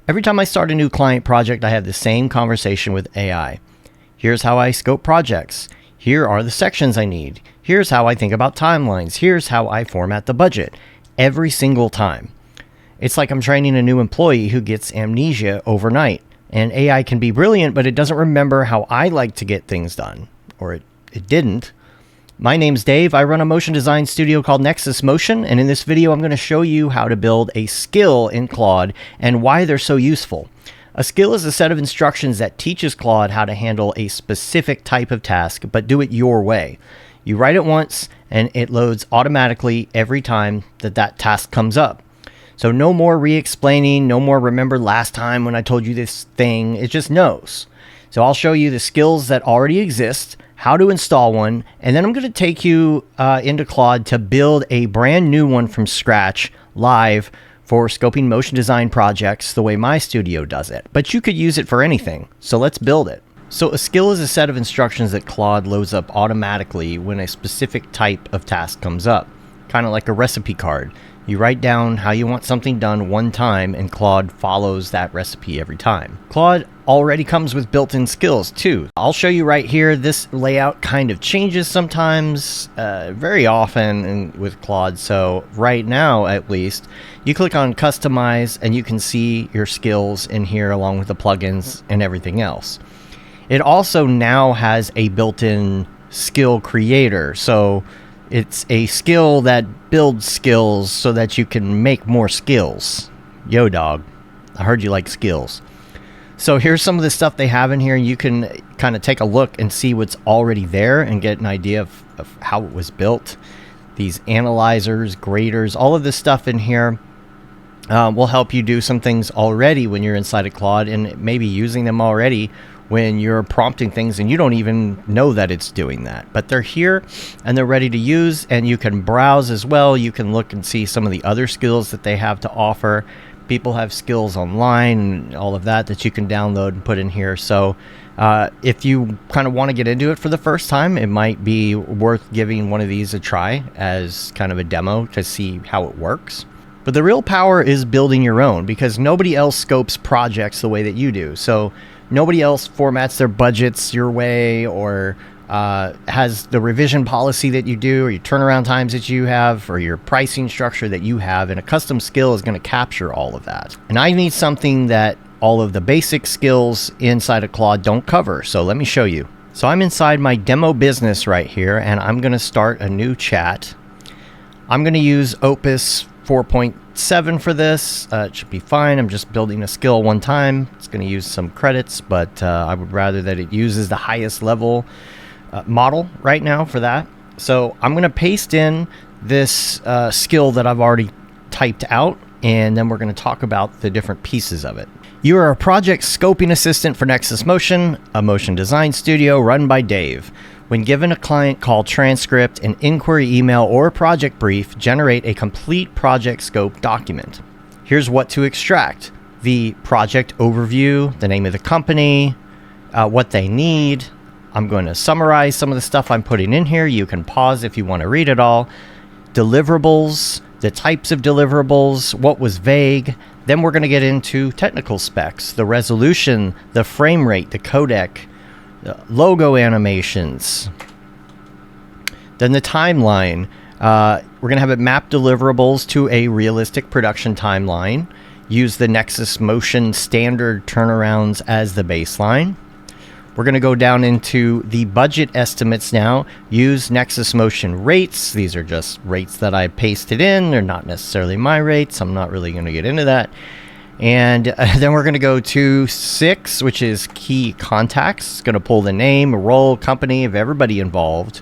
Every time I start a new client project, I have the same conversation with AI. Here's how I scope projects. Here are the sections I need. Here's how I think about timelines. Here's how I format the budget. Every single time. It's like I'm training a new employee who gets amnesia overnight. And AI can be brilliant, but it doesn't remember how I like to get things done. Or it didn't. My name's Dave. I run a motion design studio called Nexus Motion, and in this video I'm going to show you how to build a skill in Claude and why they're so useful. A skill is a set of instructions that teaches Claude how to handle a specific type of task, but do it your way. You write it once, and it loads automatically every time that task comes up. So no more re-explaining, no more remember last time when I told you this thing. It just knows. So I'll show you the skills that already exist, how to install one, and then I'm going to take you into Claude to build a brand new one from scratch live for scoping motion design projects the way my studio does it. But you could use it for anything, so let's build it. So a skill is a set of instructions that Claude loads up automatically when a specific type of task comes up, kind of like a recipe card. You write down how you want something done one time, and Claude follows that recipe every time. Claude already comes with built-in skills too. I'll show you right here. This layout kind of changes sometimes, very often with Claude. So right now, at least, you click on Customize and you can see your skills in here along with the plugins and everything else. It also now has a built-in skill creator. So it's a skill that builds skills so that you can make more skills. Yo, dog. I heard you like skills. So here's some of the stuff they have in here. You can kind of take a look and see what's already there and get an idea of how it was built. These analyzers, graders, all of this stuff in here will help you do some things already when you're inside of Claude, and maybe using them already when you're prompting things and you don't even know that it's doing that. But they're here and they're ready to use, and you can browse as well. You can look and see some of the other skills that they have to offer. People have skills online and all of that you can download and put in here. So if you kind of want to get into it for the first time, it might be worth giving one of these a try as kind of a demo to see how it works. But the real power is building your own, because nobody else scopes projects the way that you do. So nobody else formats their budgets your way, or has the revision policy that you do, or your turnaround times that you have, or your pricing structure that you have. And a custom skill is going to capture all of that. And I need something that all of the basic skills inside of Claude don't cover. So let me show you. So I'm inside my demo business right here, and I'm going to start a new chat. I'm going to use Opus 4.7 for this. It should be fine. I'm just building a skill one time. It's going to use some credits, but I would rather that it uses the highest level model right now for that. So I'm going to paste in this skill that I've already typed out, and then we're going to talk about the different pieces of it. You are a project scoping assistant for Nexus Motion, a motion design studio run by Dave. When given a client call, transcript, an inquiry email, or project brief, generate a complete project scope document. Here's what to extract: the project overview, the name of the company, what they need. I'm going to summarize some of the stuff I'm putting in here. You can pause if you want to read it all. Deliverables, the types of deliverables, what was vague. Then we're going to get into technical specs, the resolution, the frame rate, the codec, logo animations. Then the timeline. We're going to have it map deliverables to a realistic production timeline. Use the Nexus Motion standard turnarounds as the baseline. We're going to go down into the budget estimates now. Use Nexus Motion rates. These are just rates that I pasted in. They're not necessarily my rates. I'm not really going to get into that. And then we're going to go to 6, which is key contacts. It's going to pull the name, role, company of everybody involved.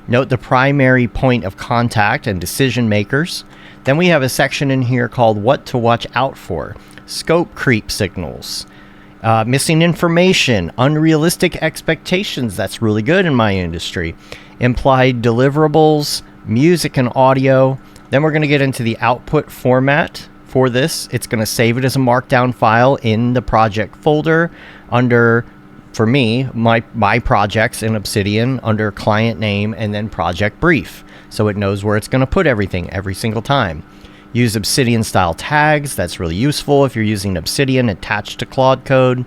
Note the primary point of contact and decision makers. Then we have a section in here called what to watch out for. Scope creep signals. Missing information, unrealistic expectations. That's really good in my industry. Implied deliverables, music and audio. Then we're going to get into the output format for this. It's going to save it as a markdown file in the project folder under, for me, my projects in Obsidian under client name and then project brief. So it knows where it's going to put everything every single time. Use Obsidian style tags. That's really useful if you're using Obsidian attached to Claude code.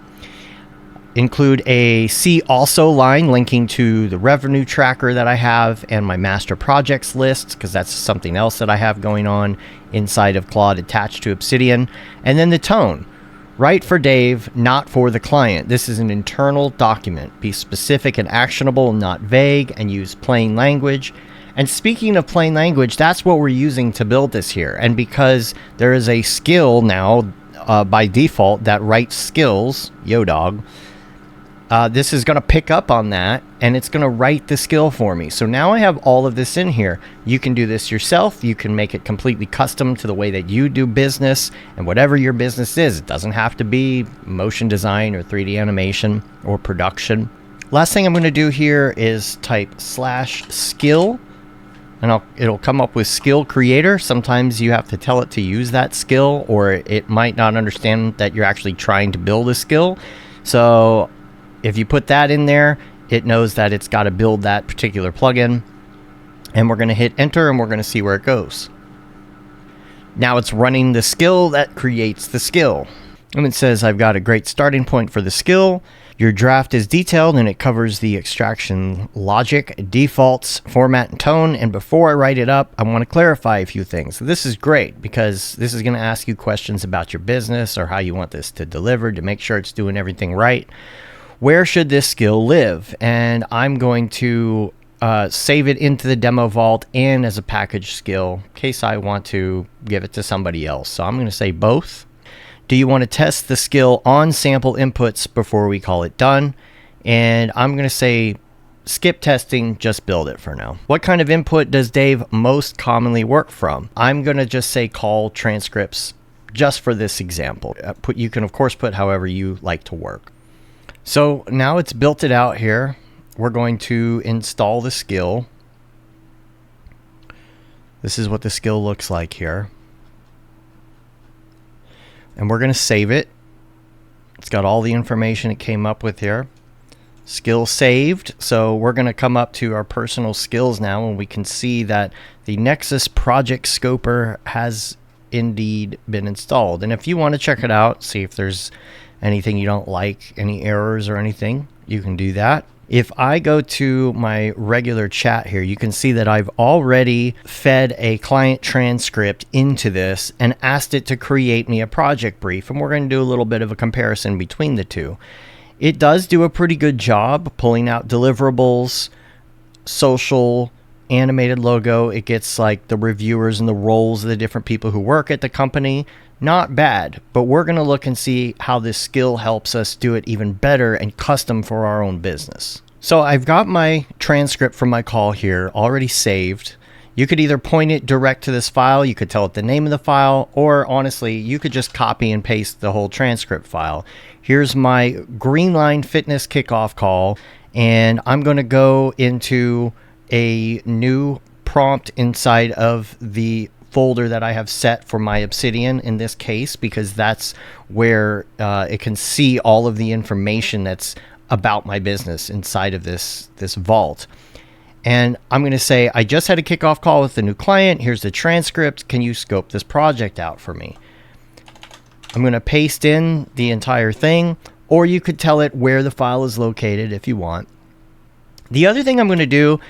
Include a see also line linking to the revenue tracker that I have and my master projects list, because that's something else that I have going on inside of Claude attached to Obsidian. And then the tone. Write for Dave, not for the client. This is an internal document. Be specific and actionable, not vague, and use plain language. And speaking of plain language, that's what we're using to build this here. And because there is a skill now by default that writes skills, YoDog, this is going to pick up on that, and it's going to write the skill for me. So now I have all of this in here. You can do this yourself. You can make it completely custom to the way that you do business and whatever your business is. It doesn't have to be motion design or 3D animation or production. Last thing I'm going to do here is type /skill, and it'll come up with skill creator. Sometimes you have to tell it to use that skill, or it might not understand that you're actually trying to build a skill. So if you put that in there, it knows that it's got to build that particular plugin. And we're going to hit enter, and we're going to see where it goes. Now it's running the skill that creates the skill. And it says, I've got a great starting point for the skill. Your draft is detailed, and it covers the extraction logic, defaults, format, and tone. And before I write it up, I want to clarify a few things. So this is great because this is going to ask you questions about your business or how you want this to deliver to make sure it's doing everything right. Where should this skill live? And I'm going to save it into the demo vault and as a package skill in case I want to give it to somebody else. So I'm going to say both. Do you want to test the skill on sample inputs before we call it done? And I'm going to say skip testing, just build it for now. What kind of input does Dave most commonly work from? I'm going to just say call transcripts just for this example. You can, of course, put however you like to work. So now it's built it out here. We're going to install the skill. This is what the skill looks like here. And we're going to save it. It's got all the information it came up with here. Skill saved. So we're going to come up to our personal skills now, and we can see that the Nexus Project Scoper has indeed been installed. And if you want to check it out, see if there's anything you don't like, any errors or anything, you can do that. If I go to my regular chat here, you can see that I've already fed a client transcript into this and asked it to create me a project brief. And we're going to do a little bit of a comparison between the two. It does do a pretty good job pulling out deliverables, social, animated logo. It gets like the reviewers and the roles of the different people who work at the company. Not bad, but we're going to look and see how this skill helps us do it even better and custom for our own business. So I've got my transcript from my call here already saved. You could either point it direct to this file, you could tell it the name of the file, or honestly, you could just copy and paste the whole transcript file. Here's my Greenline Fitness kickoff call, and I'm going to go into a new prompt inside of the folder that I have set for my Obsidian in this case, because that's where it can see all of the information that's about my business inside of this vault. And I'm going to say, I just had a kickoff call with the new client. Here's the transcript. Can you scope this project out for me? I'm going to paste in the entire thing, or you could tell it where the file is located if you want. The other thing I'm going to do,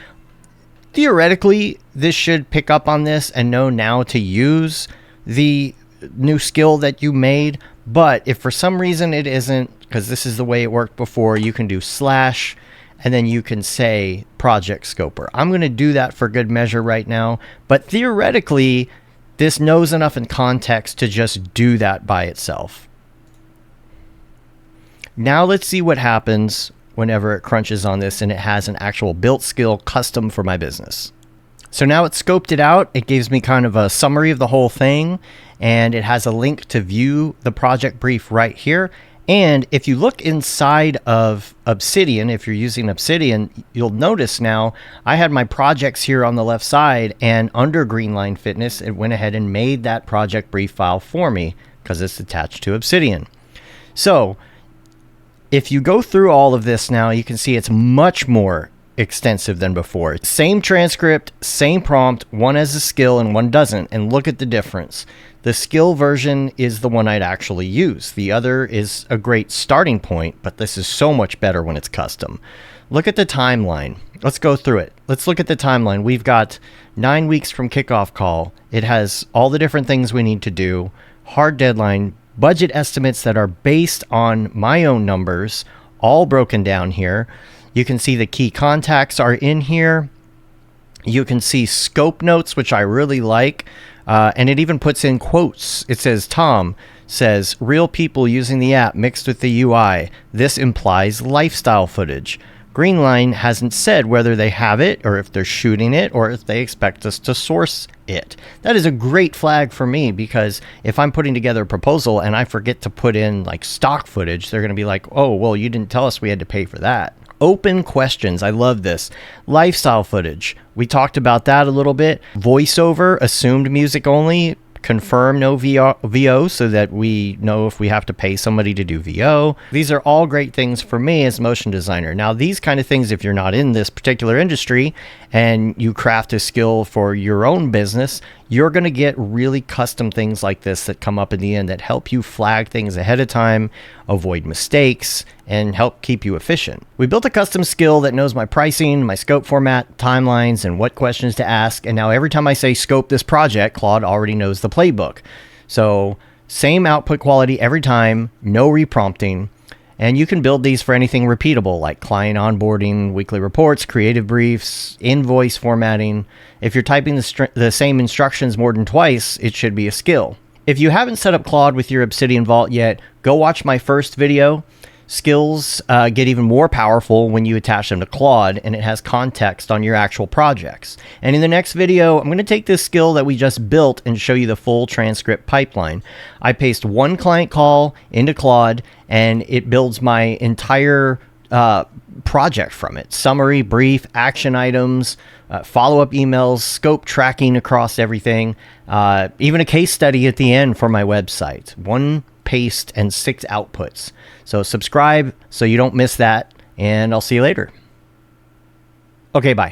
theoretically, this should pick up on this and know now to use the new skill that you made. But if for some reason it isn't, because this is the way it worked before, you can do / and then you can say project scoper. I'm going to do that for good measure right now. But theoretically, this knows enough in context to just do that by itself. Now let's see what happens whenever it crunches on this and it has an actual built skill custom for my business. So now it's scoped it out. It gives me kind of a summary of the whole thing, and it has a link to view the project brief right here. And if you look inside of Obsidian, if you're using Obsidian, you'll notice now I had my projects here on the left side, and under Greenline Fitness, it went ahead and made that project brief file for me because it's attached to Obsidian. So if you go through all of this now, you can see it's much more extensive than before. Same transcript, same prompt, one has a skill and one doesn't, and look at the difference. The skill version is the one I'd actually use. The other is a great starting point, but this is so much better when it's custom. Look at the timeline. Let's go through it. Let's look at the timeline. We've got 9 weeks from kickoff call. It has all the different things we need to do, hard deadline, budget estimates that are based on my own numbers, all broken down here. You can see the key contacts are in here. You can see scope notes, which I really like. And it even puts in quotes. It says, Tom says, real people using the app mixed with the UI. This implies lifestyle footage. Greenline hasn't said whether they have it or if they're shooting it or if they expect us to source it. That is a great flag for me, because if I'm putting together a proposal and I forget to put in like stock footage, they're going to be like, oh, well, you didn't tell us we had to pay for that. Open questions. I love this. Lifestyle footage. We talked about that a little bit. Voiceover, assumed music only. Confirm no VO so that we know if we have to pay somebody to do VO. These are all great things for me as a motion designer. Now, these kind of things, if you're not in this particular industry and you craft a skill for your own business, you're going to get really custom things like this that come up in the end that help you flag things ahead of time, avoid mistakes, and help keep you efficient. We built a custom skill that knows my pricing, my scope format, timelines, and what questions to ask. And now every time I say scope this project, Claude already knows the playbook. So same output quality every time, no reprompting. And you can build these for anything repeatable, like client onboarding, weekly reports, creative briefs, invoice formatting. If you're typing the same instructions more than twice, it should be a skill. If you haven't set up Claude with your Obsidian Vault yet, go watch my first video. Skills get even more powerful when you attach them to Claude, and it has context on your actual projects. And in the next video, I'm going to take this skill that we just built and show you the full transcript pipeline. I paste one client call into Claude, and it builds my entire project from it. Summary, brief, action items, follow-up emails, scope tracking across everything, even a case study at the end for my website. One paste and 6 outputs. So subscribe so you don't miss that, and I'll see you later. Okay, bye.